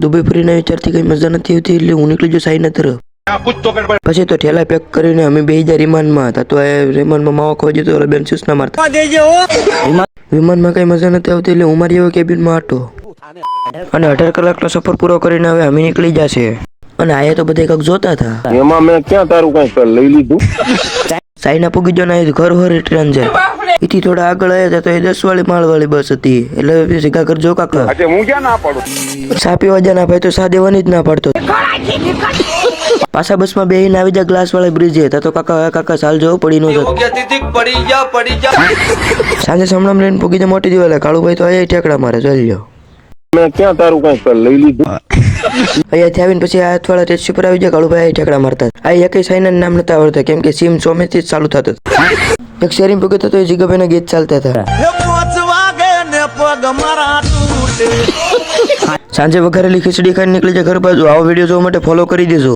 Dubai ફરીને વિચારથી કઈ મજા નથી આવતી એટલે હું નીકળી ગયો સાઈના તરફ. પછી તો ઠેલા પેક કરીને અમે 2000 વિમાનમાં હતા. તો એ વિમાનમાં માવો ખોવા જતો એટલે બેન સૂચના મારતા. વિમાનમાં કઈ મજા નથી આવતી એટલે હું મારી એવો કેબિનમાં હતો. અને 18 કલાકનો સફર પૂરો કરીને હવે અમે નીકળી જશે. અને આયા તો બધા કંઈક જોતા હતા. એમાં મેં ક્યાં તારું કઈ લઈ લીધું. સાઈના પૂગી જો ને ઘર હોરી ટ્રેન છે. એથી થોડા આગળ આવ્યા તો એ 10 વાળી માળવાળી બસ હતી. એટલે ભેગા કરજો કાકા. આજે હું ક્યાં ના પાડું. સા પીવા જાના ભાઈ તો સા દેવાની જ ના પાડતો. પાછા બસમાં બેહીને આવી જા ગ્લાસ વાળી બ્રિજે તો કાકા ચાલજો પડી નો જતો. સાંજે સમણામ લઈને પૂગી જા મોટી દિવાલે. કાળુભાઈ તો અહીંયા ઠેકડા મારે ચાલ્યો. મેં ક્યાં તારું કઈ લઈ લીધું. અહીંયાથી આવીને પછી આ હાથવાળા ટેક્સી પર આવી જાય. કાળુભાઈ ઠેકડા મારતા. આ એકઈ સાઈના નામ નતા આવડતા કેમ કે સીમ સોમેથી જ ચાલુ થતું. એક શેરી પૂગતો તો એ જીગાભાઈના ગીત ચાલતા હતા. સાંજે વઘારેલી ખીચડી ખાઈને નીકળી જાય ઘર બાજુ. આવો વિડીયો જોવા માટે ફોલો કરી દેજો.